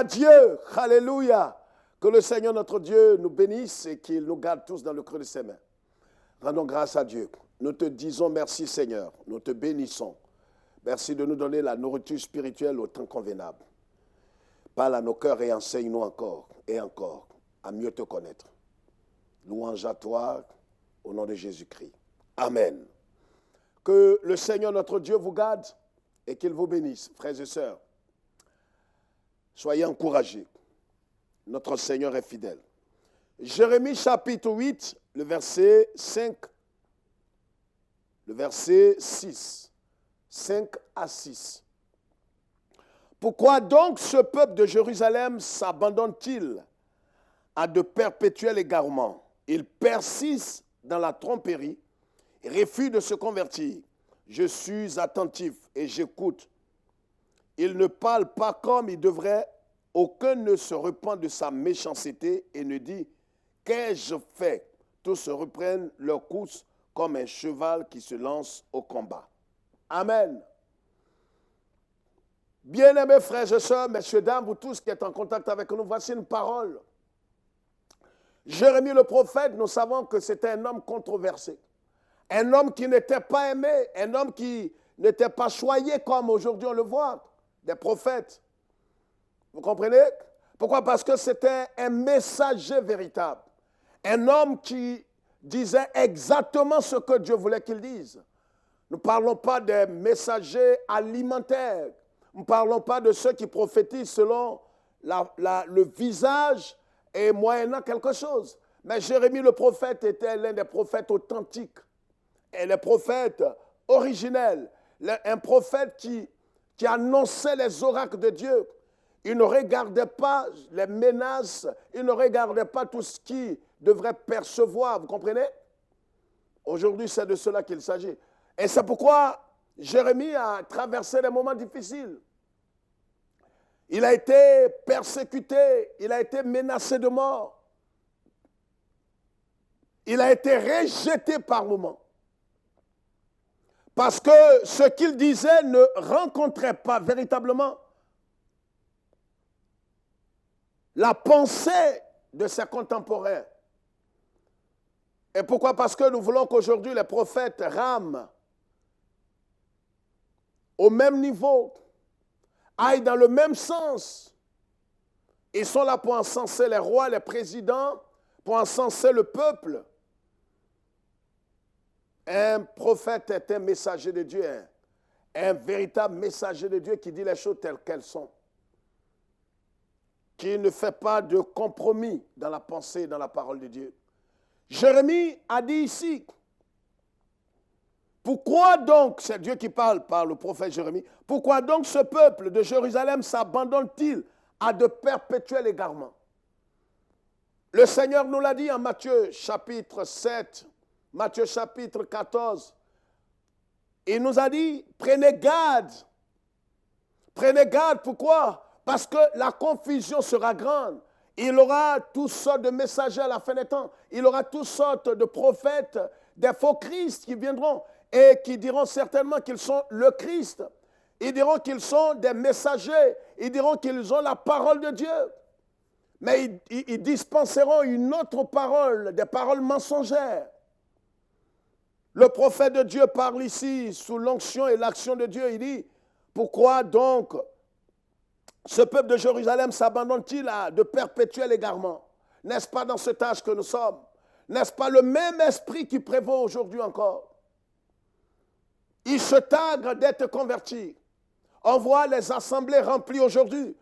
à Dieu. Alléluia. Que le Seigneur notre Dieu nous bénisse et qu'il nous garde tous dans le creux de ses mains. Rendons grâce à Dieu. Nous te disons merci Seigneur. Nous te bénissons. Merci de nous donner la nourriture spirituelle au temps convenable. Parle à nos cœurs et enseigne-nous encore et encore à mieux te connaître. Louange à toi au nom de Jésus-Christ. Amen. Que le Seigneur notre Dieu vous garde et qu'il vous bénisse, frères et sœurs. Soyez encouragés. Notre Seigneur est fidèle. Jérémie chapitre 8, le verset 5, le verset 6. 5 à 6. Pourquoi donc ce peuple de Jérusalem s'abandonne-t-il à de perpétuels égarements? Il persiste dans la tromperie et refuse de se convertir. Je suis attentif et j'écoute. Il ne parle pas comme il devrait. Aucun ne se repent de sa méchanceté et ne dit « Qu'ai-je fait ?» Tous se reprennent leur course comme un cheval qui se lance au combat. Amen. Bien-aimés frères et sœurs, messieurs, dames, vous tous qui êtes en contact avec nous, voici une parole. Jérémie le prophète, nous savons que c'était un homme controversé. Un homme qui n'était pas aimé, un homme qui n'était pas choyé comme aujourd'hui on le voit, des prophètes. Vous comprenez? Pourquoi? Parce que c'était un messager véritable. Un homme qui disait exactement ce que Dieu voulait qu'il dise. Nous ne parlons pas des messagers alimentaires. Nous ne parlons pas de ceux qui prophétisent selon le visage et moyennant quelque chose. Mais Jérémie le prophète était l'un des prophètes authentiques. Et le prophète originel. Un prophète qui annonçait les oracles de Dieu. Il ne regardait pas les menaces, il ne regardait pas tout ce qu'il devrait percevoir, vous comprenez? Aujourd'hui, c'est de cela qu'il s'agit. Et c'est pourquoi Jérémie a traversé des moments difficiles. Il a été persécuté, il a été menacé de mort. Il a été rejeté par moments. Parce que ce qu'il disait ne rencontrait pas véritablement la pensée de ses contemporains. Et pourquoi? Parce que nous voulons qu'aujourd'hui les prophètes rament au même niveau, aillent dans le même sens. Ils sont là pour encenser les rois, les présidents, pour encenser le peuple. Un prophète est un messager de Dieu, un véritable messager de Dieu qui dit les choses telles qu'elles sont, qui ne fait pas de compromis dans la pensée et dans la parole de Dieu. Jérémie a dit ici, pourquoi donc, c'est Dieu qui parle par le prophète Jérémie, pourquoi donc ce peuple de Jérusalem s'abandonne-t-il à de perpétuels égarements? Le Seigneur nous l'a dit en Matthieu chapitre 7, Matthieu chapitre 14. Il nous a dit, prenez garde. Prenez garde, pourquoi? Parce que la confusion sera grande. Il aura toutes sortes de messagers à la fin des temps. Il aura toutes sortes de prophètes, des faux Christ qui viendront et qui diront certainement qu'ils sont le Christ. Ils diront qu'ils sont des messagers. Ils diront qu'ils ont la parole de Dieu. Mais ils dispenseront une autre parole, des paroles mensongères. Le prophète de Dieu parle ici sous l'onction et l'action de Dieu. Il dit, pourquoi donc ce peuple de Jérusalem s'abandonne-t-il à de perpétuels égarements? N'est-ce pas dans cet âge que nous sommes? N'est-ce pas le même esprit qui prévaut aujourd'hui encore? Ils se targuent d'être convertis. On voit les assemblées remplies aujourd'hui,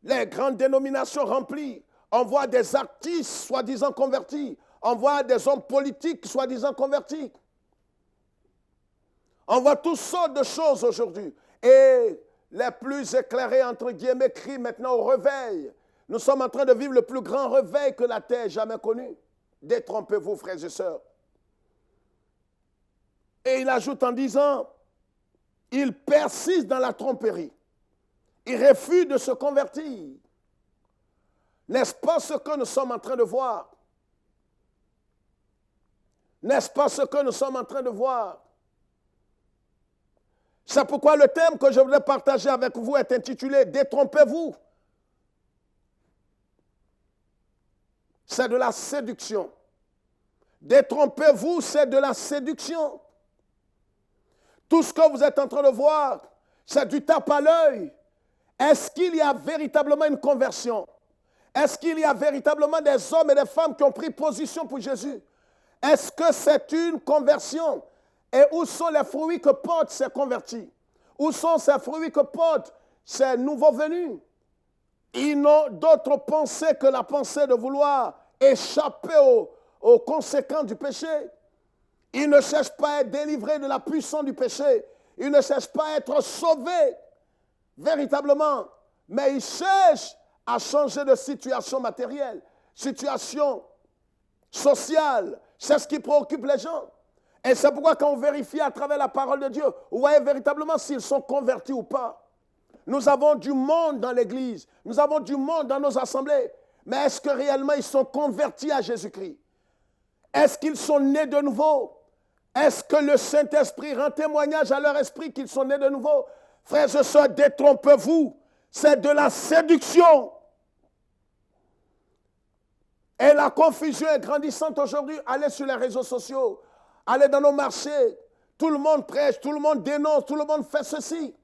les grandes dénominations remplies. On voit des artistes soi-disant convertis. On voit des hommes politiques soi-disant convertis. On voit toutes sortes de choses aujourd'hui. Et les plus éclairés, entre guillemets, crient maintenant au réveil. Nous sommes en train de vivre le plus grand réveil que la terre ait jamais connu. Détrompez-vous, frères et sœurs. Et il ajoute en disant, il persiste dans la tromperie. Il refuse de se convertir. N'est-ce pas ce que nous sommes en train de voir? N'est-ce pas ce que nous sommes en train de voir? C'est pourquoi le thème que je voulais partager avec vous est intitulé « Détrompez-vous ». c'est de la séduction. Détrompez-vous, c'est de la séduction. Tout ce que vous êtes en train de voir, c'est du tape à l'œil. Est-ce qu'il y a véritablement une conversion? Est-ce qu'il y a véritablement des hommes et des femmes qui ont pris position pour Jésus? Est-ce que c'est une conversion? Et où sont les fruits que portent ces convertis? Où sont ces fruits que portent ces nouveaux venus? Ils n'ont d'autre pensée que la pensée de vouloir échapper aux conséquences du péché. Ils ne cherchent pas à être délivrés de la puissance du péché. Ils ne cherchent pas à être sauvés véritablement. Mais ils cherchent à changer de situation matérielle, situation sociale. C'est ce qui préoccupe les gens. Et c'est pourquoi quand on vérifie à travers la parole de Dieu, vous voyez véritablement s'ils sont convertis ou pas. Nous avons du monde dans l'Église. Nous avons du monde dans nos assemblées. Mais est-ce que réellement ils sont convertis à Jésus-Christ? Est-ce qu'ils sont nés de nouveau? Est-ce que le Saint-Esprit rend témoignage à leur esprit qu'ils sont nés de nouveau? Frères et sœurs, détrompez-vous. C'est de la séduction. Et la confusion est grandissante aujourd'hui. Allez sur les réseaux sociaux. Allez dans nos marchés. Tout le monde prêche, tout le monde dénonce, tout le monde fait ceci.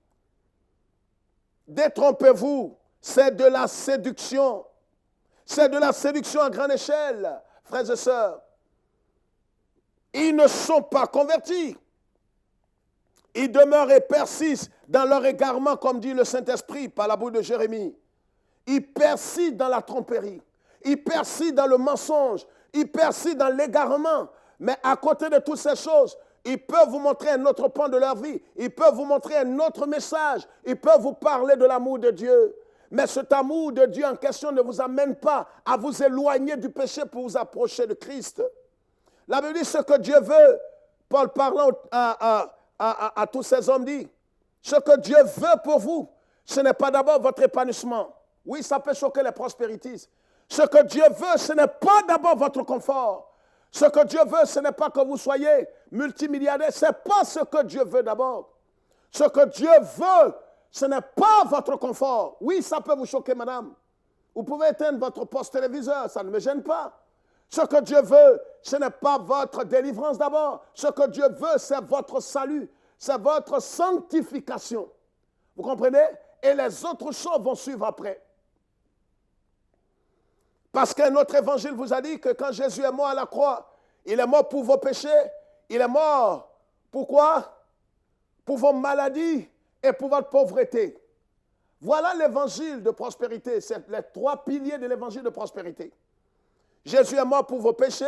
Détrompez-vous. C'est de la séduction. C'est de la séduction à grande échelle, frères et sœurs. Ils ne sont pas convertis. Ils demeurent et persistent dans leur égarement, comme dit le Saint-Esprit par la bouche de Jérémie. Ils persistent dans la tromperie. Ils persistent dans le mensonge. Ils persistent dans l'égarement. Mais à côté de toutes ces choses, ils peuvent vous montrer un autre pan de leur vie. Ils peuvent vous montrer un autre message. Ils peuvent vous parler de l'amour de Dieu. Mais cet amour de Dieu en question ne vous amène pas à vous éloigner du péché pour vous approcher de Christ. La Bible dit ce que Dieu veut. Paul parlant à tous ces hommes dit, ce que Dieu veut pour vous, ce n'est pas d'abord votre épanouissement. Oui, ça peut choquer les prospéritistes. Ce que Dieu veut, ce n'est pas d'abord votre confort. Ce que Dieu veut, ce n'est pas que vous soyez multimilliardaire. Ce n'est pas ce que Dieu veut d'abord. Ce que Dieu veut, ce n'est pas votre confort. Oui, ça peut vous choquer, madame. Vous pouvez éteindre votre poste téléviseur, ça ne me gêne pas. Ce que Dieu veut, ce n'est pas votre délivrance d'abord. Ce que Dieu veut, c'est votre salut. C'est votre sanctification. Vous comprenez? Et les autres choses vont suivre après. Parce qu'un autre évangile vous a dit que quand Jésus est mort à la croix, il est mort pour vos péchés. Il est mort. Pourquoi? Pour vos maladies et pour votre pauvreté. Voilà l'évangile de prospérité. C'est les trois piliers de l'évangile de prospérité. Jésus est mort pour vos péchés,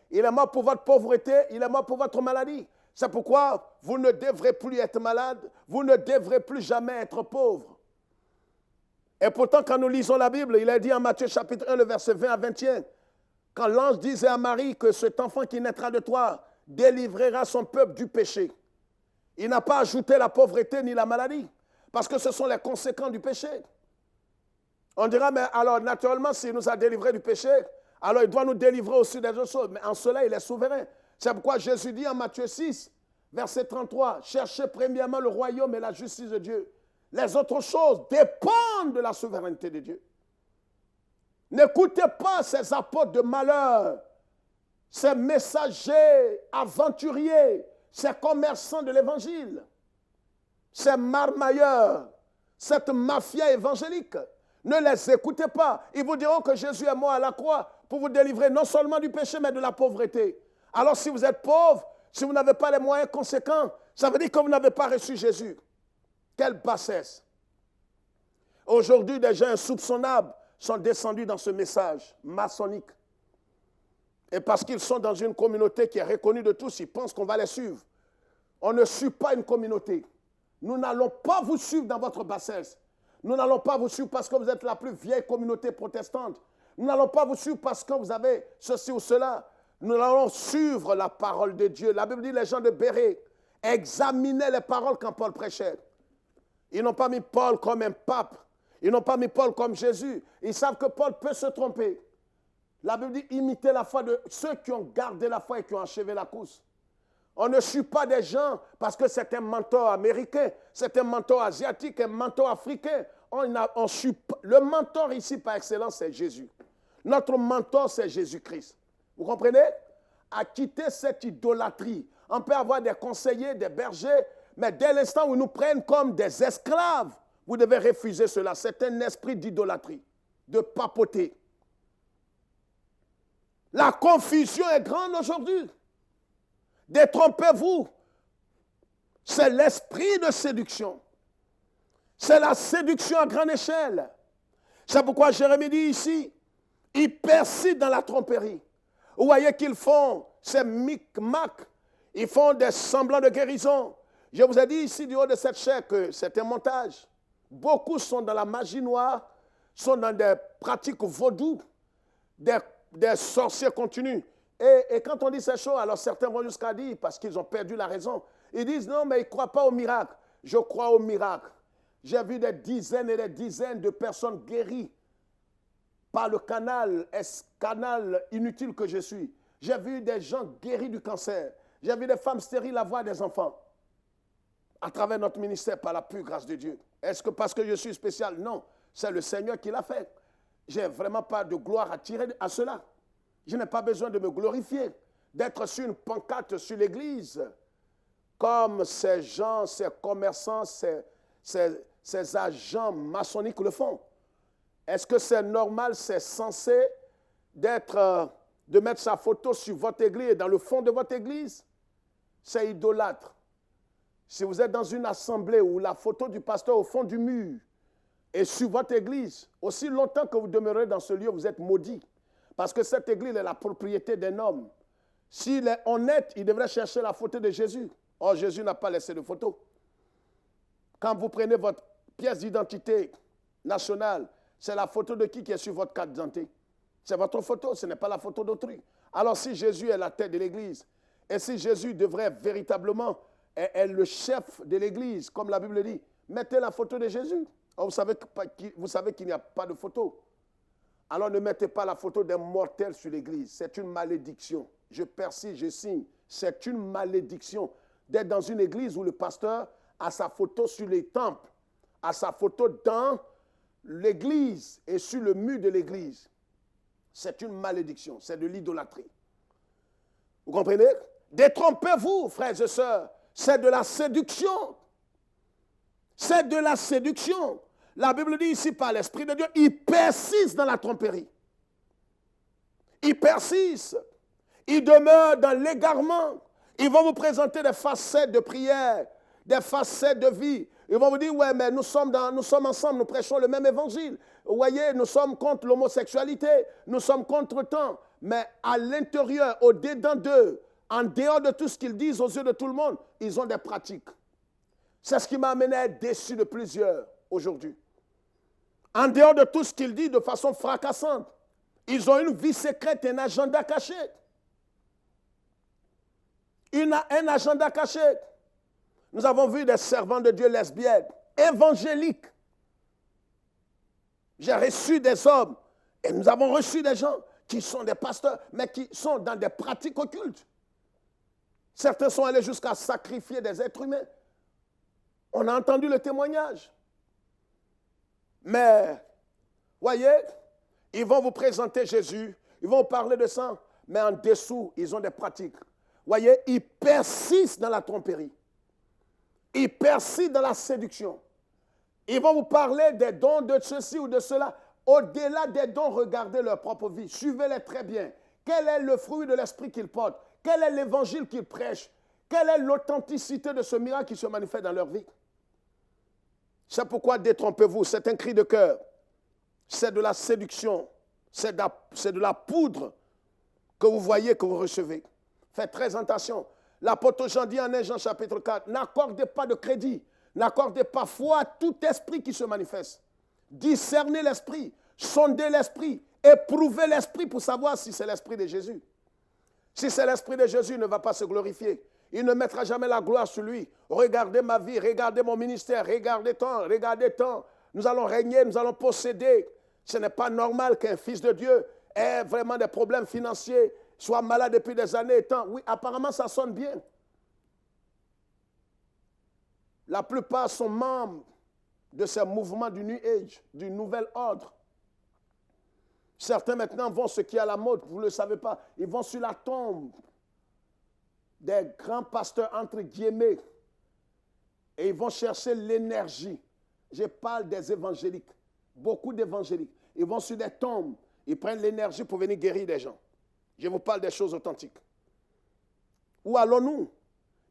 il est mort pour votre pauvreté, il est mort pour votre maladie. C'est pourquoi vous ne devrez plus être malade, vous ne devrez plus jamais être pauvre. Et pourtant, quand nous lisons la Bible, il est dit en Matthieu chapitre 1, le verset 20 à 21, quand l'ange disait à Marie que cet enfant qui naîtra de toi délivrera son peuple du péché. Il n'a pas ajouté la pauvreté ni la maladie, parce que ce sont les conséquences du péché. On dira, mais alors naturellement, s'il nous a délivrés du péché, alors il doit nous délivrer aussi des autres choses. Mais en cela, il est souverain. C'est pourquoi Jésus dit en Matthieu 6, verset 33, « Cherchez premièrement le royaume et la justice de Dieu. Les autres choses dépendent de la souveraineté de Dieu. » N'écoutez pas ces apôtres de malheur, ces messagers aventuriers, ces commerçants de l'évangile, ces marmailleurs, cette mafia évangélique. Ne les écoutez pas. Ils vous diront que Jésus est mort à la croix pour vous délivrer non seulement du péché, mais de la pauvreté. Alors si vous êtes pauvre, si vous n'avez pas les moyens conséquents, ça veut dire que vous n'avez pas reçu Jésus. Quelle bassesse. Aujourd'hui, des gens insoupçonnables sont descendus dans ce message maçonnique. Et parce qu'ils sont dans une communauté qui est reconnue de tous, ils pensent qu'on va les suivre. On ne suit pas une communauté. Nous n'allons pas vous suivre dans votre bassesse. Nous n'allons pas vous suivre parce que vous êtes la plus vieille communauté protestante. Nous n'allons pas vous suivre parce que vous avez ceci ou cela. Nous allons suivre la parole de Dieu. La Bible dit, les gens de Bérée examinaient les paroles quand Paul prêchait. Ils n'ont pas mis Paul comme un pape. Ils n'ont pas mis Paul comme Jésus. Ils savent que Paul peut se tromper. La Bible dit, imitez la foi de ceux qui ont gardé la foi et qui ont achevé la course. On ne suit pas des gens parce que c'est un mentor américain, c'est un mentor asiatique, un mentor africain. On suit pas. Le mentor ici par excellence, c'est Jésus. Notre mentor, c'est Jésus-Christ. Vous comprenez? À quitter cette idolâtrie. On peut avoir des conseillers, des bergers, mais dès l'instant où ils nous prennent comme des esclaves, vous devez refuser cela. C'est un esprit d'idolâtrie, de papoter. La confusion est grande aujourd'hui. Détrompez-vous. C'est l'esprit de séduction. C'est la séduction à grande échelle. C'est pourquoi Jérémie dit ici, ils persistent dans la tromperie. Vous voyez qu'ils font ces micmacs, ils font des semblants de guérison. Je vous ai dit ici du haut de cette chair que c'est un montage. Beaucoup sont dans la magie noire, sont dans des pratiques vaudou, des sorciers continus. Et quand on dit ces choses, alors certains vont jusqu'à dire, parce qu'ils ont perdu la raison, ils disent non, mais ils ne croient pas au miracle. Je crois au miracle. J'ai vu des dizaines et des dizaines de personnes guéries par le canal inutile que je suis. J'ai vu des gens guéris du cancer. J'ai vu des femmes stériles avoir des enfants. À travers notre ministère, par la pure grâce de Dieu. Est-ce que parce que je suis spécial? Non, c'est le Seigneur qui l'a fait. Je n'ai vraiment pas de gloire à tirer à cela. Je n'ai pas besoin de me glorifier, d'être sur une pancarte sur l'église, comme ces gens, ces commerçants, ces agents maçonniques le font. Est-ce que c'est normal, c'est censé de mettre sa photo sur votre église, dans le fond de votre église? C'est idolâtre. Si vous êtes dans une assemblée où la photo du pasteur au fond du mur est sur votre église, aussi longtemps que vous demeurez dans ce lieu, vous êtes maudit. Parce que cette église est la propriété d'un homme. S'il est honnête, il devrait chercher la photo de Jésus. Or, Jésus n'a pas laissé de photo. Quand vous prenez votre pièce d'identité nationale, c'est la photo de qui est sur votre carte d'identité? C'est votre photo, ce n'est pas la photo d'autrui. Alors si Jésus est la tête de l'église, et si Jésus devrait véritablement être le chef de l'église, comme la Bible dit, mettez la photo de Jésus. Or, vous savez qu'il n'y a pas de photo. Alors ne mettez pas la photo d'un mortel sur l'église. C'est une malédiction. Je persiste, je signe. C'est une malédiction d'être dans une église où le pasteur a sa photo sur les temples, a sa photo dans l'église et sur le mur de l'église. C'est une malédiction, c'est de l'idolâtrie. Vous comprenez? Détrompez-vous, frères et sœurs. C'est de la séduction. C'est de la séduction. La Bible dit ici par l'Esprit de Dieu, ils persistent dans la tromperie. Ils persistent. Ils demeurent dans l'égarement. Ils vont vous présenter des facettes de prière, des facettes de vie. Ils vont vous dire, ouais, mais nous sommes ensemble, nous prêchons le même évangile. Vous voyez, nous sommes contre l'homosexualité, nous sommes contre tant. Mais à l'intérieur, au-dedans d'eux, en dehors de tout ce qu'ils disent aux yeux de tout le monde, ils ont des pratiques. C'est ce qui m'a amené à être déçu de plusieurs aujourd'hui. En dehors de tout ce qu'ils disent de façon fracassante, ils ont une vie secrète, un agenda caché. Un agenda caché. Nous avons vu des servants de Dieu lesbiennes, évangéliques. J'ai reçu des hommes et nous avons reçu des gens qui sont des pasteurs, mais qui sont dans des pratiques occultes. Certains sont allés jusqu'à sacrifier des êtres humains. On a entendu le témoignage. Mais, voyez, ils vont vous présenter Jésus, ils vont vous parler de ça, mais en dessous, ils ont des pratiques. Voyez, ils persistent dans la tromperie. Ils persistent dans la séduction. Ils vont vous parler des dons de ceci ou de cela. Au-delà des dons, regardez leur propre vie. Suivez-les très bien. Quel est le fruit de l'esprit qu'ils portent? Quel est l'évangile qu'ils prêchent? Quelle est l'authenticité de ce miracle qui se manifeste dans leur vie? C'est pourquoi détrompez-vous. C'est un cri de cœur. C'est de la séduction. C'est de la poudre que vous voyez, que vous recevez. Faites très attention. L'apôtre Jean dit en 1 Jean chapitre 4, n'accordez pas de crédit, n'accordez pas foi à tout esprit qui se manifeste. Discernez l'esprit, sondez l'esprit, éprouvez l'esprit pour savoir si c'est l'esprit de Jésus. Si c'est l'esprit de Jésus, il ne va pas se glorifier. Il ne mettra jamais la gloire sur lui. Regardez ma vie, regardez mon ministère, regardez tant. Nous allons régner, nous allons posséder. Ce n'est pas normal qu'un fils de Dieu ait vraiment des problèmes financiers, soit malade depuis des années et tant. Oui, apparemment, ça sonne bien. La plupart sont membres de ces mouvements du New Age, du Nouvel Ordre. Certains maintenant vont ce qui est à la mode, vous ne le savez pas. Ils vont sur la tombe des grands pasteurs, entre guillemets, et ils vont chercher l'énergie. Je parle des évangéliques, beaucoup d'évangéliques. Ils vont sur des tombes, ils prennent l'énergie pour venir guérir des gens. Je vous parle des choses authentiques. Où allons-nous?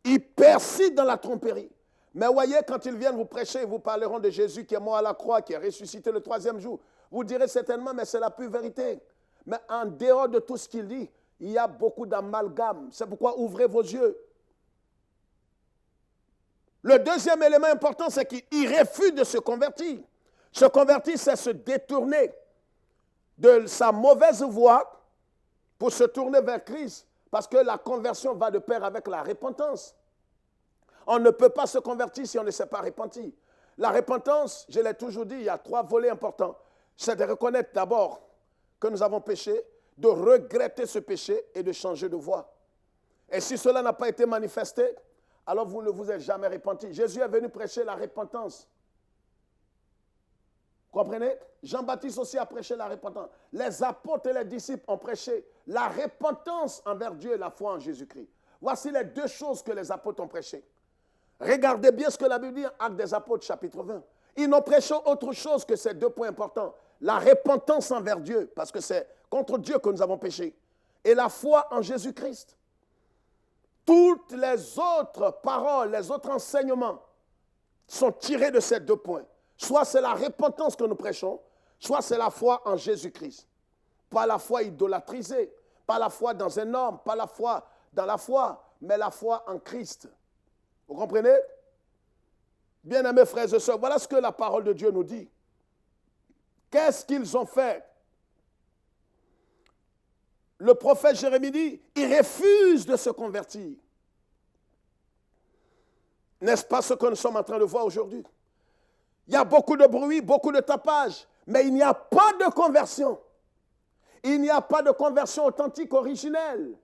Ils persistent dans la tromperie. Mais voyez, quand ils viennent vous prêcher, ils vous parleront de Jésus qui est mort à la croix, qui est ressuscité le troisième jour. Vous direz certainement, mais c'est la pure vérité. Mais en dehors de tout ce qu'il dit, il y a beaucoup d'amalgame. C'est pourquoi ouvrez vos yeux. Le deuxième élément important, c'est qu'il refuse de se convertir. Se convertir, c'est se détourner de sa mauvaise voie pour se tourner vers Christ. Parce que la conversion va de pair avec la repentance. On ne peut pas se convertir si on ne s'est pas repenti. La repentance, je l'ai toujours dit, il y a 3 volets importants. C'est de reconnaître d'abord que nous avons péché, de regretter ce péché et de changer de voie. Et si cela n'a pas été manifesté, alors vous ne vous êtes jamais repenti. Jésus est venu prêcher la repentance. Comprenez? Jean-Baptiste aussi a prêché la repentance. Les apôtres et les disciples ont prêché la repentance envers Dieu et la foi en Jésus-Christ. Voici les 2 choses que les apôtres ont prêchées. Regardez bien ce que la Bible dit en Actes des Apôtres, chapitre 20. Ils n'ont prêché autre chose que ces 2 points importants. La repentance envers Dieu, parce que c'est contre Dieu que nous avons péché. Et la foi en Jésus-Christ. Toutes les autres paroles, les autres enseignements sont tirés de ces 2 points. Soit c'est la repentance que nous prêchons, soit c'est la foi en Jésus-Christ. Pas la foi idolâtrisée, pas la foi dans un homme, pas la foi dans la foi, mais la foi en Christ. Vous comprenez? Bien-aimés frères et sœurs, voilà ce que la parole de Dieu nous dit. Qu'est-ce qu'ils ont fait? Le prophète Jérémie dit, ils refusent de se convertir. N'est-ce pas ce que nous sommes en train de voir aujourd'hui? Il y a beaucoup de bruit, beaucoup de tapage, mais il n'y a pas de conversion. Il n'y a pas de conversion authentique, originelle.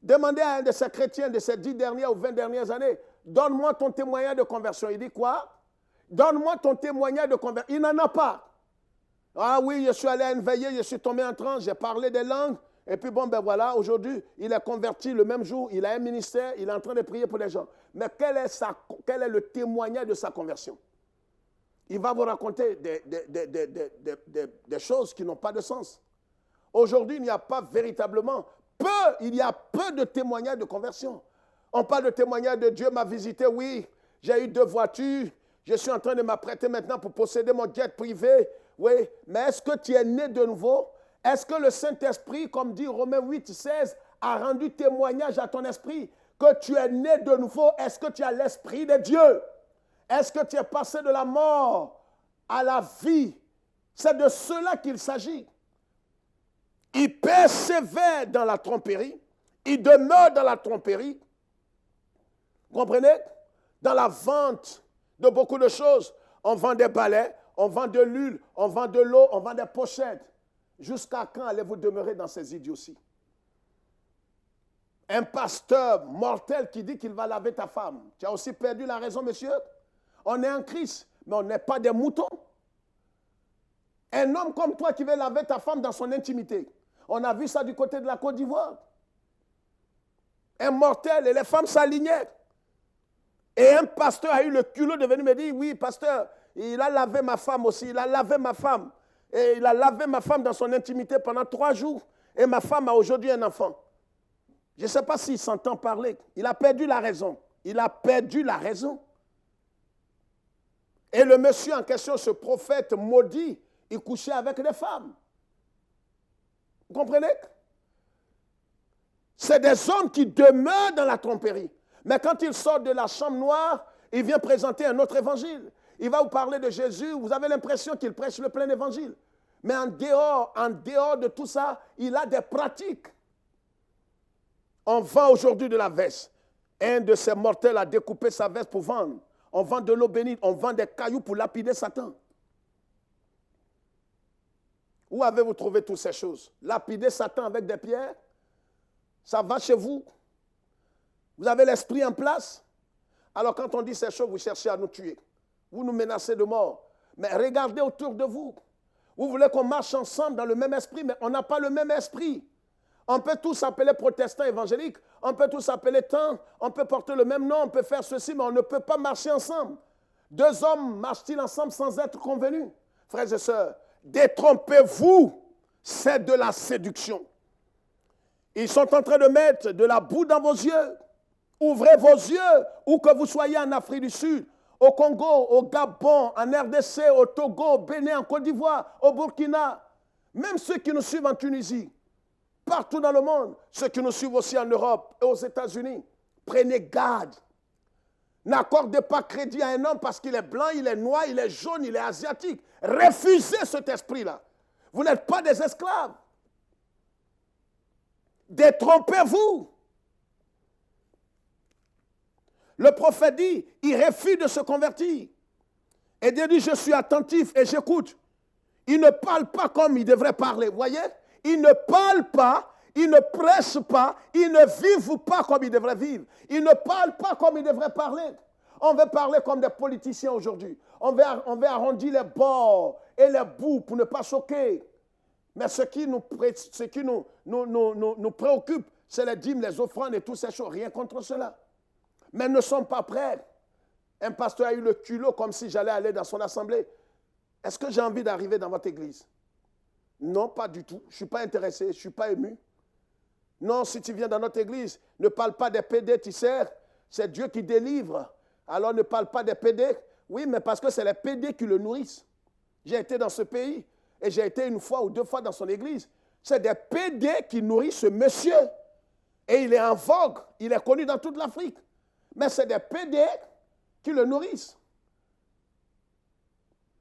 Demandez à un de ces chrétiens de ces 10 dernières ou 20 dernières années, donne-moi ton témoignage de conversion. Il dit quoi? Donne-moi ton témoignage de conversion. Il n'en a pas. Ah oui, je suis allé à une veillée, je suis tombé en transe, j'ai parlé des langues, et puis bon, ben voilà, aujourd'hui, il est converti le même jour, il a un ministère, il est en train de prier pour les gens. Mais quel est le témoignage de sa conversion? Il va vous raconter des choses qui n'ont pas de sens. Aujourd'hui, il y a peu de témoignages de conversion. On parle de témoignages de Dieu m'a visité, oui, j'ai eu 2 voitures, je suis en train de m'apprêter maintenant pour posséder mon jet privé, oui, mais est-ce que tu es né de nouveau? Est-ce que le Saint-Esprit, comme dit Romains 8, 16, a rendu témoignage à ton esprit que tu es né de nouveau? Est-ce que tu as l'Esprit de Dieu? Est-ce que tu es passé de la mort à la vie? C'est de cela qu'il s'agit. Il persévère dans la tromperie, il demeure dans la tromperie. Vous comprenez? Dans la vente de beaucoup de choses. On vend des balais, on vend de l'huile, on vend de l'eau, on vend des pochettes. Jusqu'à quand allez-vous demeurer dans ces idioties? Un pasteur mortel qui dit qu'il va laver ta femme. Tu as aussi perdu la raison, monsieur? On est en Christ, mais on n'est pas des moutons. Un homme comme toi qui veut laver ta femme dans son intimité. On a vu ça du côté de la Côte d'Ivoire. Un mortel, et les femmes s'alignaient. Et un pasteur a eu le culot de venir me dire, oui, pasteur, il a lavé ma femme aussi, il a lavé ma femme. Et il a lavé ma femme dans son intimité pendant 3 jours. Et ma femme a aujourd'hui un enfant. Je ne sais pas s'il s'entend parler. Il a perdu la raison. Il a perdu la raison. Et le monsieur en question, ce prophète maudit, il couchait avec des femmes. Vous comprenez? C'est des hommes qui demeurent dans la tromperie. Mais quand il sort de la chambre noire, il vient présenter un autre évangile. Il va vous parler de Jésus, vous avez l'impression qu'il prêche le plein évangile. Mais en dehors de tout ça, il a des pratiques. On vend aujourd'hui de la veste. Un de ces mortels a découpé sa veste pour vendre. On vend de l'eau bénite, on vend des cailloux pour lapider Satan. Où avez-vous trouvé toutes ces choses? Lapider Satan avec des pierres? Ça va chez vous? Vous avez l'esprit en place? Alors quand on dit ces choses, vous cherchez à nous tuer. Vous nous menacez de mort. Mais regardez autour de vous. Vous voulez qu'on marche ensemble dans le même esprit, mais on n'a pas le même esprit. On peut tous s'appeler protestants évangéliques, on peut tous s'appeler temps, on peut porter le même nom, on peut faire ceci, mais on ne peut pas marcher ensemble. Deux hommes marchent-ils ensemble sans être convenus? Frères et sœurs, détrompez-vous, c'est de la séduction. Ils sont en train de mettre de la boue dans vos yeux. Ouvrez vos yeux, où que vous soyez en Afrique du Sud, au Congo, au Gabon, en RDC, au Togo, au Bénin, en Côte d'Ivoire, au Burkina, même ceux qui nous suivent en Tunisie, partout dans le monde, ceux qui nous suivent aussi en Europe et aux États-Unis, prenez garde. N'accordez pas crédit à un homme parce qu'il est blanc, il est noir, il est jaune, il est asiatique. Refusez cet esprit-là. Vous n'êtes pas des esclaves. Détrompez-vous. Le prophète dit, il refuse de se convertir. Et Dieu dit, je suis attentif et j'écoute. Il ne parle pas comme il devrait parler, vous voyez? Il ne parle pas, il ne prêche pas, il ne vive pas comme il devrait vivre. Il ne parle pas comme il devrait parler. On veut parler comme des politiciens aujourd'hui. On veut arrondir les bords et les bouts pour ne pas choquer. Mais ce qui nous préoccupe, c'est les dîmes, les offrandes et toutes ces choses. Rien contre cela. Mais ne sommes pas prêts. Un pasteur a eu le culot comme si j'allais aller dans son assemblée. Est-ce que j'ai envie d'arriver dans votre église? Non, pas du tout. Je ne suis pas intéressé, je ne suis pas ému. Non, si tu viens dans notre église, ne parle pas des PD, tu sais, c'est Dieu qui délivre. Alors ne parle pas des PD. Oui, mais parce que c'est les PD qui le nourrissent. J'ai été dans ce pays et j'ai été une fois ou deux fois dans son église. C'est des PD qui nourrissent ce monsieur. Et il est en vogue, il est connu dans toute l'Afrique. Mais c'est des PD qui le nourrissent.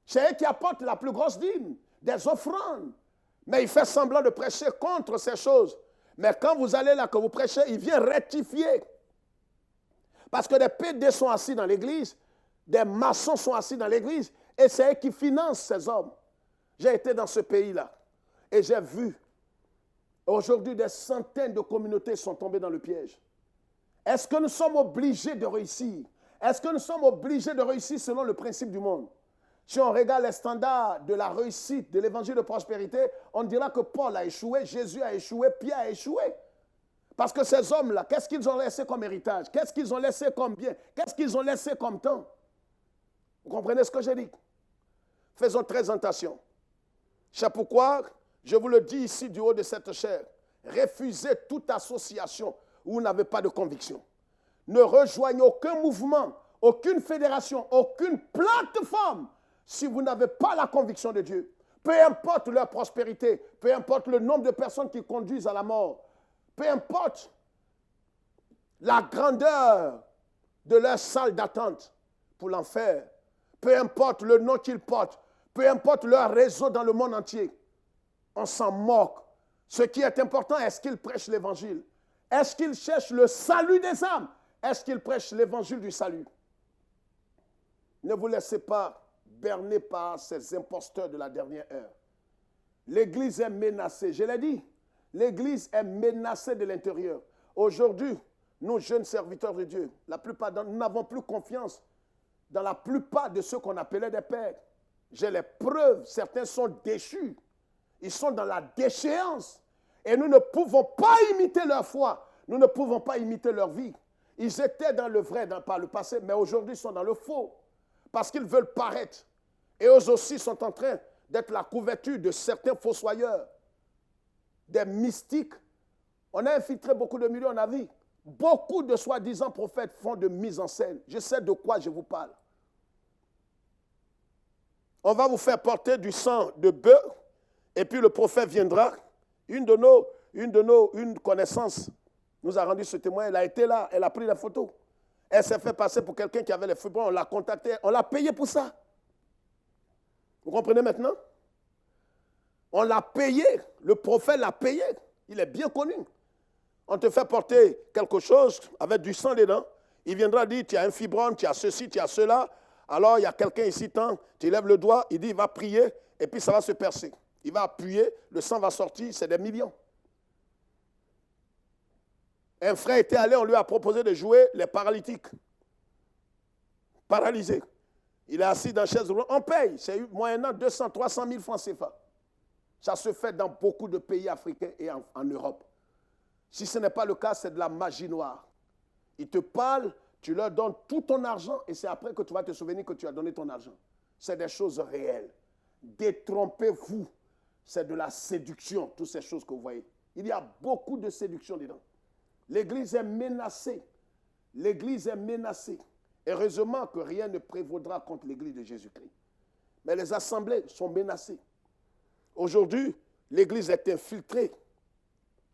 C'est eux qui apportent la plus grosse dîme, des offrandes. Mais il fait semblant de prêcher contre ces choses. Mais quand vous allez là, que vous prêchez, il vient rectifier. Parce que des PD sont assis dans l'église, des maçons sont assis dans l'église, et c'est eux qui financent ces hommes. J'ai été dans ce pays-là, et j'ai vu, aujourd'hui, des centaines de communautés sont tombées dans le piège. Est-ce que nous sommes obligés de réussir? Est-ce que nous sommes obligés de réussir selon le principe du monde? Si on regarde les standards de la réussite de l'évangile de prospérité, on dira que Paul a échoué, Jésus a échoué, Pierre a échoué. Parce que ces hommes-là, qu'est-ce qu'ils ont laissé comme héritage? Qu'est-ce qu'ils ont laissé comme bien? Qu'est-ce qu'ils ont laissé comme temps? Vous comprenez ce que je dis? Faisons très attention. C'est pourquoi, je vous le dis ici du haut de cette chair, refusez toute association où vous n'avez pas de conviction. Ne rejoignez aucun mouvement, aucune fédération, aucune plateforme si vous n'avez pas la conviction de Dieu. Peu importe leur prospérité, peu importe le nombre de personnes qui conduisent à la mort, peu importe la grandeur de leur salle d'attente pour l'enfer, peu importe le nom qu'ils portent, peu importe leur réseau dans le monde entier, on s'en moque. Ce qui est important, est-ce qu'ils prêchent l'évangile? Est-ce qu'ils cherchent le salut des âmes? Est-ce qu'ils prêchent l'évangile du salut? Ne vous laissez pas berner par ces imposteurs de la dernière heure. L'Église est menacée, je l'ai dit. L'Église est menacée de l'intérieur. Aujourd'hui, nous, jeunes serviteurs de Dieu, la plupart d'entre nous n'avons plus confiance dans la plupart de ceux qu'on appelait des pères. J'ai les preuves, certains sont déchus. Ils sont dans la déchéance. Et nous ne pouvons pas imiter leur foi. Nous ne pouvons pas imiter leur vie. Ils étaient dans le vrai par le passé, mais aujourd'hui ils sont dans le faux. Parce qu'ils veulent paraître. Et eux aussi sont en train d'être la couverture de certains fossoyeurs, des mystiques. On a infiltré beaucoup de millions, on a vu. Beaucoup de soi-disant prophètes font de mise en scène. Je sais de quoi je vous parle. On va vous faire porter du sang de bœuf, et puis le prophète viendra. Une connaissance nous a rendu ce témoin. Elle a été là, elle a pris la photo. Elle s'est fait passer pour quelqu'un qui avait les fibrons. On l'a contacté, on l'a payé pour ça. Vous comprenez maintenant? On l'a payé, le prophète l'a payé. Il est bien connu. On te fait porter quelque chose avec du sang dedans. Il viendra dire, tu as un fibron, tu as ceci, tu as cela. Alors, il y a quelqu'un ici, tu lèves le doigt, il dit, il va prier, et puis ça va se percer. Il va appuyer, le sang va sortir, c'est des millions. Un frère était allé, on lui a proposé de jouer les paralytiques. Paralysés. Il est assis dans la chaise roulante, on paye, c'est moyennant 200, 300 000 francs CFA. Ça se fait dans beaucoup de pays africains et en Europe. Si ce n'est pas le cas, c'est de la magie noire. Ils te parlent, tu leur donnes tout ton argent et c'est après que tu vas te souvenir que tu as donné ton argent. C'est des choses réelles. Détrompez-vous. C'est de la séduction, toutes ces choses que vous voyez. Il y a beaucoup de séduction dedans. L'Église est menacée. L'Église est menacée. Heureusement que rien ne prévaudra contre l'Église de Jésus-Christ. Mais les assemblées sont menacées. Aujourd'hui, l'Église est infiltrée.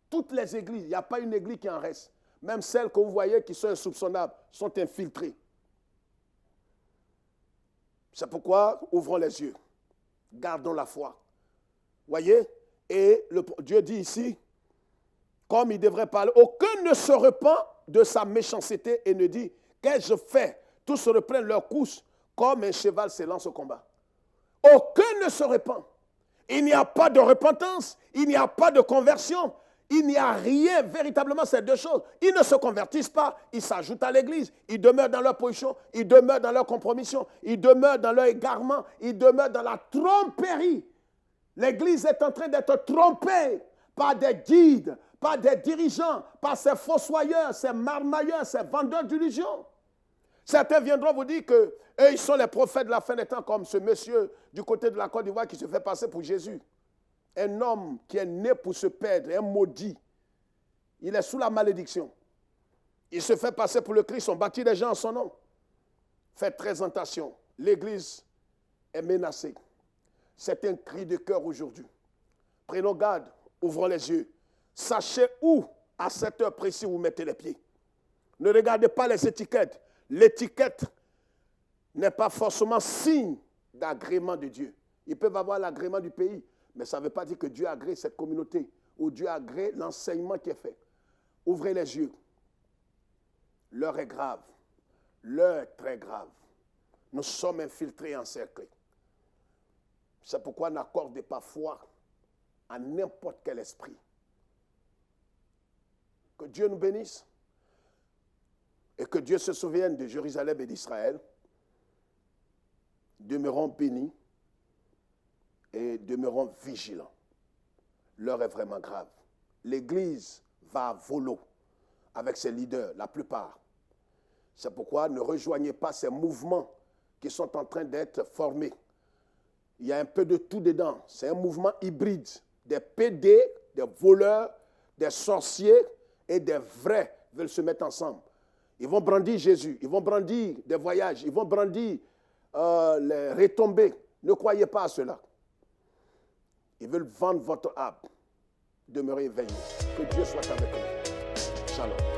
Toutes les églises, il n'y a pas une église qui en reste. Même celles que vous voyez qui sont insoupçonnables sont infiltrées. C'est pourquoi ouvrons les yeux. Gardons la foi. Voyez? Et Dieu dit ici, comme il devrait parler, aucun ne se repent de sa méchanceté et ne dit, qu'ai-je fait? Tous se reprennent leur course comme un cheval se lance au combat. Aucun ne se repent. Il n'y a pas de repentance, il n'y a pas de conversion, il n'y a rien véritablement, ces deux choses. Ils ne se convertissent pas, ils s'ajoutent à l'église, ils demeurent dans leur position, ils demeurent dans leur compromission, ils demeurent dans leur égarement, ils demeurent dans la tromperie. L'église est en train d'être trompée par des guides, par des dirigeants, par ces fossoyeurs, ces marmailleurs, ces vendeurs d'illusions. Certains viendront vous dire qu'eux, ils sont les prophètes de la fin des temps, comme ce monsieur du côté de la Côte d'Ivoire qui se fait passer pour Jésus. Un homme qui est né pour se perdre, un maudit. Il est sous la malédiction. Il se fait passer pour le Christ, on bâtit des gens en son nom. Faites très attention. L'Église est menacée. C'est un cri de cœur aujourd'hui. Prenons garde, ouvrons les yeux. Sachez où, à cette heure précise, vous mettez les pieds. Ne regardez pas les étiquettes. L'étiquette n'est pas forcément signe d'agrément de Dieu. Ils peuvent avoir l'agrément du pays, mais ça ne veut pas dire que Dieu agrée cette communauté ou Dieu agrée l'enseignement qui est fait. Ouvrez les yeux. L'heure est grave. L'heure est très grave. Nous sommes infiltrés, encerclés. C'est pourquoi n'accordez pas foi à n'importe quel esprit. Que Dieu nous bénisse et que Dieu se souvienne de Jérusalem et d'Israël. Demeurons bénis et demeurons vigilants. L'heure est vraiment grave. L'Église va à volo avec ses leaders, la plupart. C'est pourquoi ne rejoignez pas ces mouvements qui sont en train d'être formés. Il y a un peu de tout dedans. C'est un mouvement hybride. Des PD, des voleurs, des sorciers et des vrais veulent se mettre ensemble. Ils vont brandir Jésus, ils vont brandir des voyages, ils vont brandir les retombées. Ne croyez pas à cela. Ils veulent vendre votre âme. Demeurez éveillés. Que Dieu soit avec vous. Shalom.